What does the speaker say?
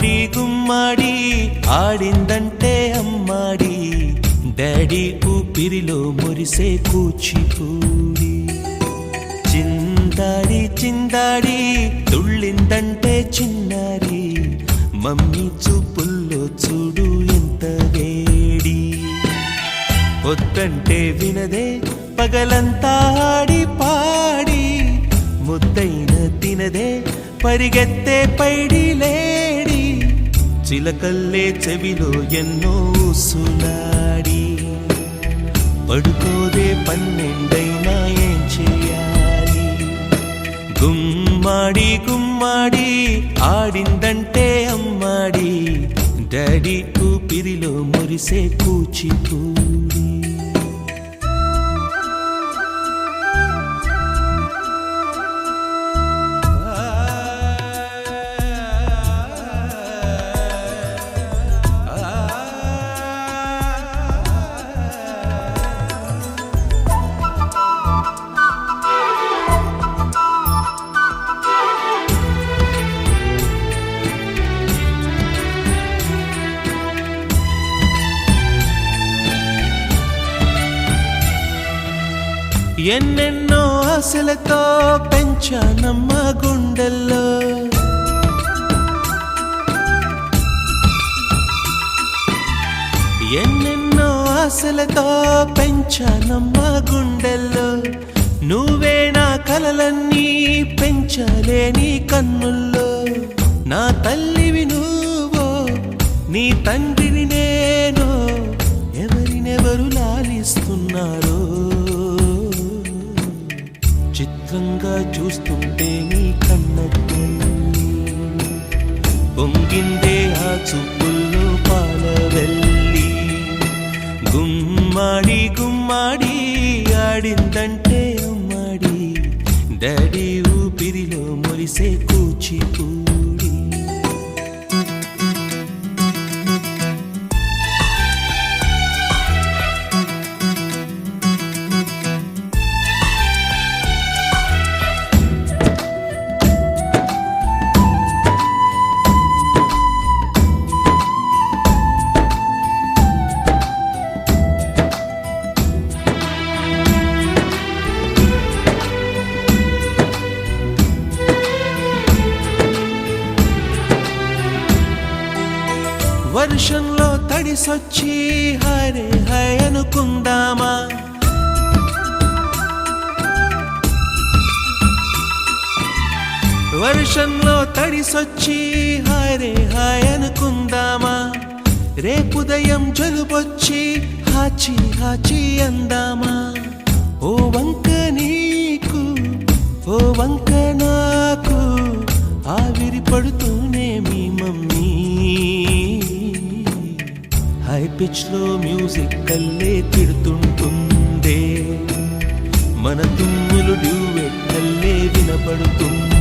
గుమ్మాడి గుమ్మాడి ఆడిందంటే అమ్మాడి డాడీ ఊపిరిలో మురిసే కూచిపూడి చిందాడి చిందాడి తుళ్ళిందంటే చిన్నారి మమ్మీ చూపుల్లో చూడు ఎంత వేడి వద్దంటే వినదే పగలంతా ఆడి పాడి ముద్దైన తినదే పరిగెత్తే పైడి లేడి చిలకల్లే చెవిలో ఎన్నో సులాడి పడుకోదే పన్నెండైనా ఏం చేయాలి గుమ్మాడి గుమ్మాడి ఆడిందంటే అమ్మాడి డాడీ ఊపిరిలో మురిసే కూచిపూడి ఎన్నెన్నో ఆశలతో పెంచానమ్మ గుండెల్లో ఎన్నెన్నో ఆశలతో పెంచానమ్మ గుండెల్లో నువ్వే నా కలలన్నీ పెంచాలే నీ కన్నుల్లో నా తల్లివి నువ్వో నీ తండ్రిని నేను ఎవరినెవరు లాలిస్తున్నారో చిత్రంగా చూస్తుంటే నీ కన్నట్టు పొంగిందే ఆ చూపుల్లో పాలవెల్లి గుమ్మాడి గుమ్మాడి ఆడిందంటే అమ్మాడి డాడీ ఊపిరిలో మురిసే కూచిపూడి వర్షంలో తడిసొచ్చి హరే హై అనుకుందామా వర్షంలో తడిసొచ్చి హరే హై అనుకుందామా రేపుదయం జలుబొచ్చి హాచి హాచి అందామా ఓ వంక నీకు ఓ వంక నాకు ఆవిరి పడుతూనే మీ మమ్మీ హై పిచ్ లో మ్యూజిక్ కల్లే తిడుతుంటుందే మన తుమ్ములు డ్యూయెట్ కల్లే వినపడుతుంది